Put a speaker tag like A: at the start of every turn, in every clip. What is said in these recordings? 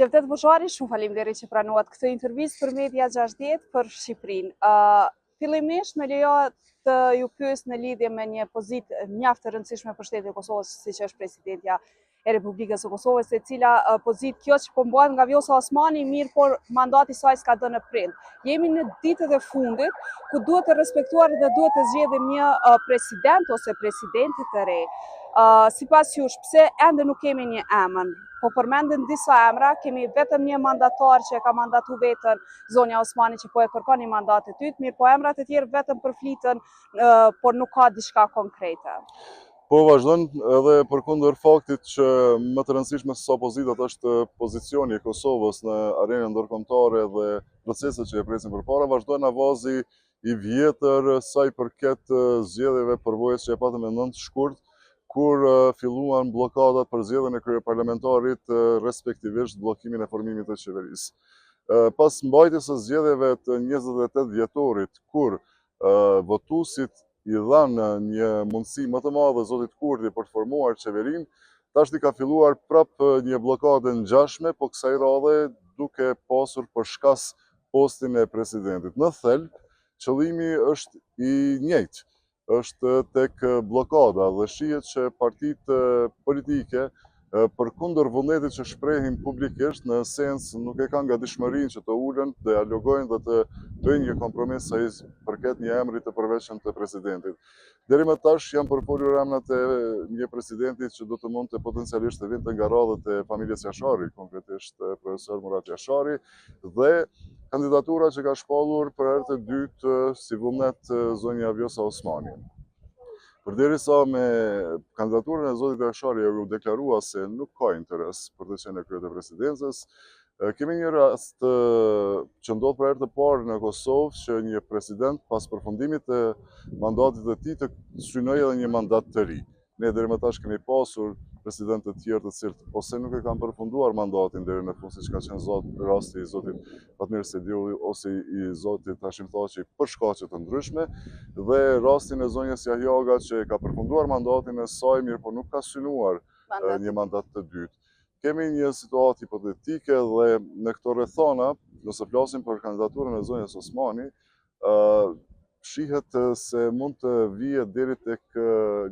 A: Gjevdet Bushari, shumë faleminderit që pranuat këtë intervistë për Media 60 për Shqipërinë. Fillimisht me lejo të ju pyes në lidhje me një pozitë mjaft të rëndësishme për shtetin e Kosovës, siç është presidentja e Republikës së Kosovës, e cila pozitë kjo që po bëhet nga Vjosa Osmani, mirë por mandati saj s'ka dhënë në prind. Jemi në ditët e fundit ku duhet të respektuar dhe duhet të zgjedhim një president ose presidente të re. Sipas jush, pse ende nuk kemi një emër? Po përmenden disa emra, kemi vetëm një mandatar që e ka mandatu vetën Zonja Osmani që po e kërkon një mandat të dytë, mirë po emrat e tjerë vetëm përflitën, por nuk ka diçka konkrete.
B: Po vazhdon edhe përkundër faktit që më të rëndësishme se opozitat është pozicioni e Kosovës në arenën ndërkombëtare dhe proceset që e presin përpara, vazhdon avazi i vjetër sa i përket zgjedhjeve përvojës që e patëm në 9 shkurt, kur filluan blokadat për zgjedhjen e kryeparlamentarit, respektivisht bllokimin e formimit të qeverisë. Pas mbajtjes së zgjedhjeve të 28 vjetorit, kur votuesit i dhanë një mundësi më të madhe zotit Kurti për të formuar qeverinë, tashti ka filluar prap një blokadë ngjashme, po kësaj radhe duke pasur për shkas postin e presidentit. Në thelb, qëllimi është i njëjtë. Është tek blokada dhe shihet që partitë politike përkundër vullnetit që shprehin publikisht, në esencë nuk e kanë gatishmërinë që të ulen, dialogojnë dhe të bëjnë një kompromis sa i përket një emri të përveçëm të presidentit. Deri më tash janë përfolur emrat e një presidentit që do të mund të potencialisht të vinte nga radhët e familjes Jashari, konkretisht profesor Murat Jashari, dhe kandidatura që ka shpallur për herë të dytë si vullnet zonja Vjosa Osmani. Përderisa me kandidaturën e zotit Jashari u deklarua se nuk ka interes për të qenë kryet e presidencës, kemi një rast që ndodh për herë të parë në Kosovë që një president pas përfundimit të mandatit të tij të synojë edhe një mandat të ri. Ne deri më tash kemi pasur presidentë të tjerë të cilët ose nuk e kanë përfunduar mandatin deri në fund, siç ka qenë rasti i zotit Fatmir Sediulli ose i zotit Hashim Thaçi për shkaqe të ndryshme, dhe rastin e zonjës Jahjaga që ka përfunduar mandatin e saj, mirë po nuk ka synuar një mandat të dytë. Kemi një situatë hipotetike dhe në këto rrethana, nëse flasim për kandidaturën e zonjës Osmani, shihet se mund të vijë deri tek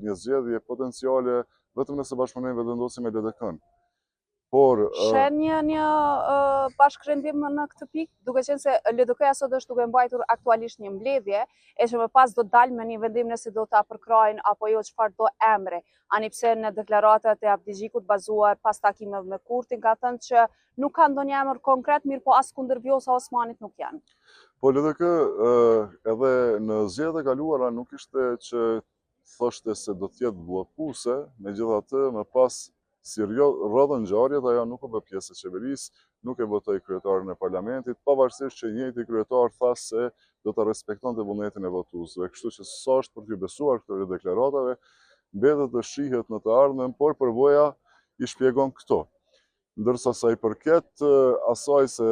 B: një zgjedhje potenciale vetëm nëse bashkëpunojmë dhe vendosim me LDK-n. Por
A: shen një bashkërendim në këtë pikë, duke qenë se LDK-ja sot është duke mbajtur aktualisht një mbledhje, e që më pas do të dalë me një vendim nëse do ta përkrajnë apo jo çfarë do emri. Ani pse në deklaratat e Abdixhikut bazuar pas takimeve me Kurtin ka thënë që nuk ka ndonjë emër konkret, mirë po as kundër Vjosa Osmanit nuk janë.
B: Po LDK edhe në zgjedhjet e kaluara nuk ishte që thoshte se do të jetë bllokuese, megjithatë më pas si rrodhën ngjarjet, ajo nuk u bë pjesë e qeverisë, nuk e votoi kryetarin e parlamentit, pavarësisht që njëjti kryetar tha se do ta respektonte vullnetin e votuesve. Kështu që sa është për t'ju besuar këtyre deklaratave, mbetet të shihet në të ardhmen, por përvoja i shpjegon këto. Ndërsa sa i përket asaj se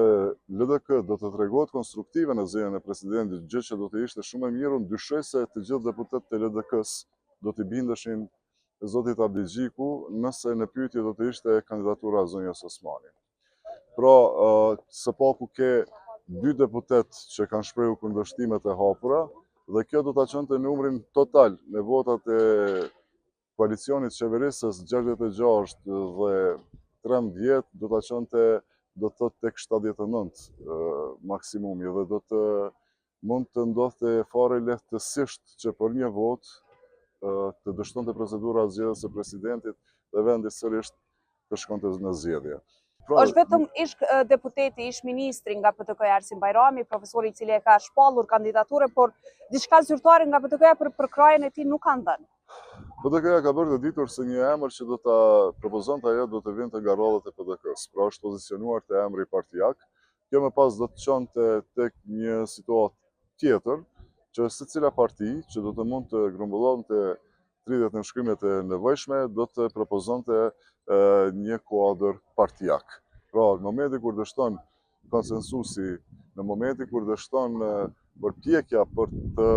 B: LDK do të tregohet konstruktive në zgjedhjen e presidentit, gjë që do të ishte shumë e mirë, dyshoj se të gjithë deputetët e LDK-s do t'i bindeshin zotit Abdixhiku nëse në pyetje do të ishte kandidatura e zonjës Osmani. Pra, së paku ke 2 deputet që kanë shprehur kundërshtimet e hapura, dhe kjo do ta çonte numrin total me votat e koalicionit qeverisës 66 dhe 13 do ta çonte do të thotë tek 79 maksimumi, dhe do të mund të ndodhte fare lehtësisht që për një vot të dështonte procedura e zgjedhjes së presidentit dhe vendi sërish të shkonte në zgjedhje.
A: Është vetëm ish deputeti, ish ministri nga PTK-ja Arsim Bajrami, profesori i cili e ka shpallur kandidaturën, por diçka zyrtare nga PTK-ja për përkrajën e tij nuk kanë dhënë.
B: PTK-ja ka bërë të ditur se një emër që do ta propozonte ajo do të vinte nga rrodhët e PTK-s, pra është pozicionuar te emri partijak. Kjo më pas do të çonte tek një situatë tjetër, që secila parti që do të mund të grumbullonte 30 nënshkrimet e nevojshme do të propozonte një kuadër partijak. Pra, në momentin kur dështon konsensusi, në momentin kur dështon përpjekja për të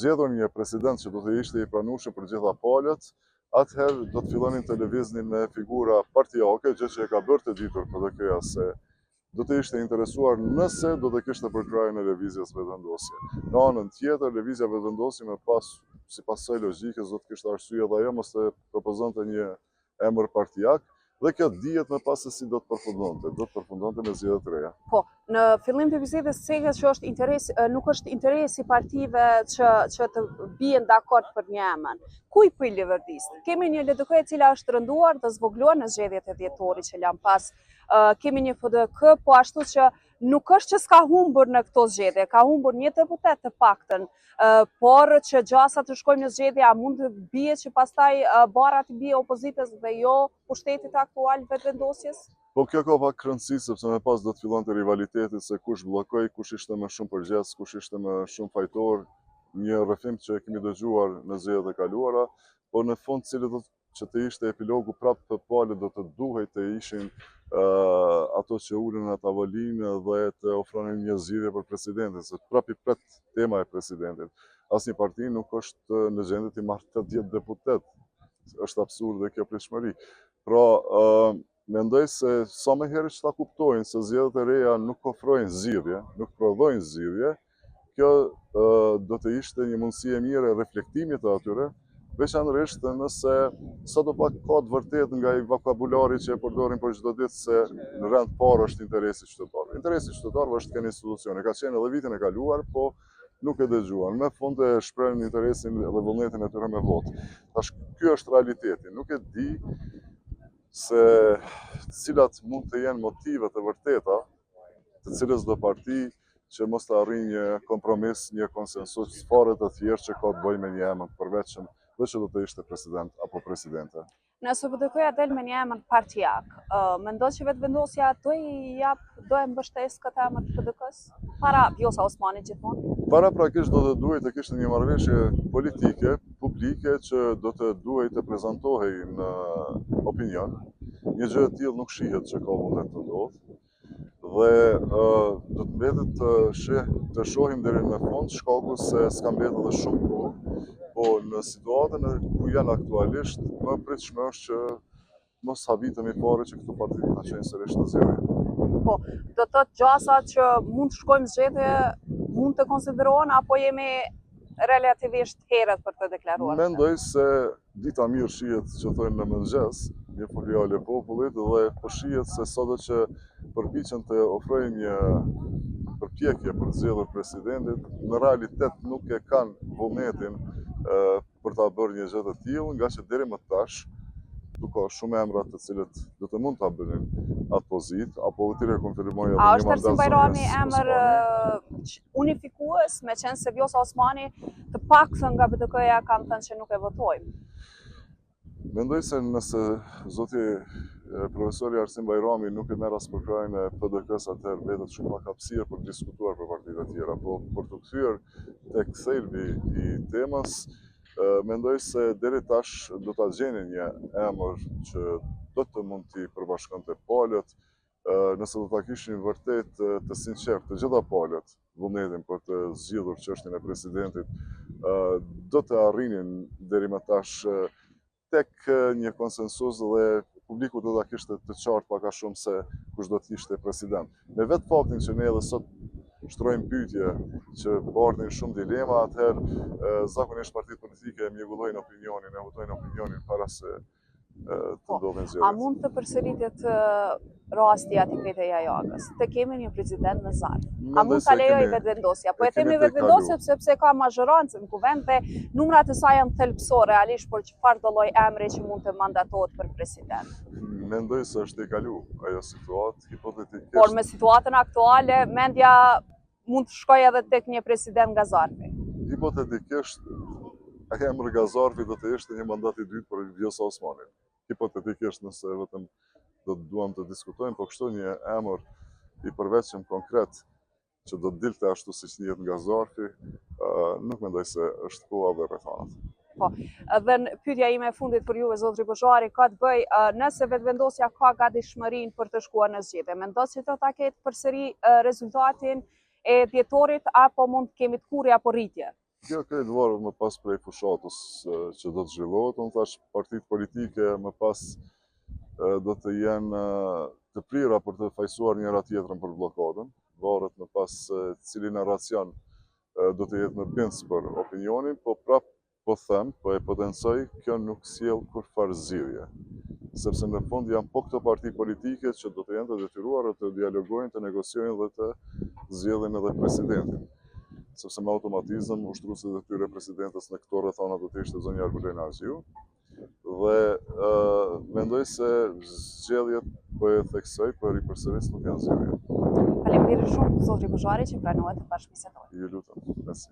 B: zgjedhur një president që do të ishte i pranueshëm për gjitha palët, atëherë do të fillonin të lëviznin me figura partijake, gjë që e ka bërë të ditur PDK-ja se do të ishte interesuar nëse do të kishte për krajën e lëvizjes vetëvendosje. Në anën tjetër, lëvizja vetëvendosje sipas kësaj logjikës do të kishte arsye edhe ajo mos të propozonte një emër partijak, dhe kjo dihet më pas se si do të përfundonte me zgjedhjet të reja.
A: Po, në fillim të bisedës thehet që është interes, nuk është interesi partive që të bien dakord për një emër. Kuj për Liverdist? Kemi një LDK e cila është rënduar dhe zvogluar në zgjedhjet e dhjetorit që lan pas. Kemi një FDK, po ashtu që nuk është që s'ka humbur në këto zgjedhje, ka humbur një deputet të paktën, por që gjasa të shkojmë në zgjedhje, a mund të bie që pastaj bara të bie opozitës dhe jo pushtetit aktual vetëvendosjes?
B: Po kjo ka pak rëndësi sepse më pas do të fillonte rivaliteti se kush bllokoi, kush ishte më shumë përgjegjës, kush ishte më shumë fajtor, një rrëfim që kemi dëgjuar në zgjedhjet e kaluara, por në fund cili do që të ishte epilogu prapë të palët do të duhej të ishin ato që ulën në tavolinë dhe të ofronin një zgjidhje për presidentin, se prapë i pret tema e presidentit. Asnjë parti nuk është në gjendje të marrë 80 deputet. Është absurde kjo pritshmëri. Pra, mendoj se sa më herë që ta kuptojnë se zgjedhjet e reja nuk ofrojnë zgjidhje, nuk prodhojnë zgjidhje, kjo do të ishte një mundësi e mirë e reflektimit të atyre, veçanërisht nëse sadopak ka të vërtet nga i vokabulari që e përdorin për çdo ditë se në rend parë është interesi qytetarëve. Interesi qytetarëve është kënë institucione, ka qenë edhe vitin e kaluar, po nuk e dëgjuan. Me fund e shprehin interesin dhe vullnetin e tyre me votë. Tash ky është realiteti. Nuk e di se cilat mund të jenë motivet e vërteta të cilës do parti që mos të arrijë një kompromis, një konsensus fare të thjeshtë që ka të bëjë me një emër të përveçëm dhe që do të ishte president apo presidente.
A: Nëse PDK-ja del me një emër partijak, mendon që vetëvendosja do e mbështes këtë emër të PDK-s? Para Vjosa Osmanit gjithmonë?
B: Paraprakisht do të duhej të kishte një marrëveshje politike, publike që do të duhej të prezantohej në opinion. Një gjë e tillë nuk shihet që ka vullnet të ndodhë. Dhe do të mbetet të shohim deri në fund shkaku se s'ka mbetur edhe shumë kohë. Po në situatën ku janë aktualisht, më pritshme është që mos habitemi fare që këto parti të qenë sërish në zgjedhje.
A: Po, do të thotë gjasa që mund të shkojmë zgjedhje, mund të konsiderohen apo jemi relativisht herët për të deklaruar?
B: Mendoj se dita mirë shihet që thonë në mëngjes, një foliale popullit dhe po shihet se sado që përpiqen të ofrojnë një përpjekje për të zgjedhur presidentin, në realitet nuk e kanë vullnetin për ta bërë një gjë të tillë, nga që deri më tash ka shumë emra të cilët do të mund ta bënin atë pozitë, apo të tjerë konfirmojnë edhe një mandat.
A: A është Arsim Bajrami emër unifikues, me qenë se Vjosa Osmani të paktën nga BDK-ja kanë thënë që nuk e votojmë?
B: Mendoj se nëse zoti profesori Arsim Bajrami nuk e merr as për krajën e PDK-s, atëherë mbetet shumë pak hapësirë për të diskutuar për partitë të tjera, po për të kthyer tek thelbi i temës, mendoj se deri tash do ta gjenin një emër që do të mund t'i përbashkonte palët, nëse do ta kishin vërtet të sinqert të gjitha palët vullnetin për të zgjidhur çështjen e presidentit, do të arrinin deri më tash tek një konsensus dhe publiku do ta kishte të qartë pak a shumë se kush do të ishte president. Me vetë faktin që ne edhe sot shtrojmë pyetje që bardhin shumë dilema, atëherë zakonisht partitë politike mjegullojnë opinionin, e votojnë opinionin para se të ndodhin zgjedhjet.
A: A mund të përsëritet rasti aty Peteja Jagës? Të kemi një president në zarf. A mund ta lejojë vetëvendosja? Po e themi vetëvendosje sepse ka mazhorancë në kuvend dhe numrat e saj janë thelbësore realisht për çfarë do lloj emri që mund të mandatohet për president.
B: Mendoj se është e kalu ajo situatë hipotetikisht.
A: Por me situatën aktuale, mendja mund të shkojë edhe tek një president nga zarfi.
B: Hipotetikisht, emri nga zarfi do të ishte një mandat i dytë për Vjosa Osmanin. Hipotetikisht nëse vetëm do të duam të diskutojmë, po kështu një emër i përveçëm konkret që do të dilte ashtu siç njihet nga zarfi, nuk mendoj se është koha dhe rrethanat.
A: Po, dhe pyetja ime e fundit për juve, zotri Bozhari, ka të bëjë nëse vetëvendosja ka gatishmërinë për të shkuar në zgjedhje. Mendon se do ta ketë përsëri rezultatin e dhjetorit apo mund të kemi të kurrë apo rritje?
B: Kjo krejt varet më pas prej fushatës që do të zhvillohet. Unë thash partitë politike më pas do të jenë të prira për të fajsuar njëra tjetrën për blokadën. Varet më pas cili narracion do të jetë në bindës për opinionin, po prap po them, po e potencoj, kjo nuk sjell kurfar zgjidhje. Sepse në fund janë po këto parti politike që do të jenë të detyruara të dialogojnë, të negociojnë dhe të zgjedhin edhe presidentin. Sepse me automatizëm ushtruesit e tyre presidentës në këto rrethana do të ishte zonja Argulena Argjiu. Dhe mendoj se zgjedhjet po e theksoj, po e ripërsëris nuk janë zgjedhje.
A: Faleminderit shumë zotri Buxhari që pranohet të bashkëbisedojmë.
B: Ju lutem. Merci.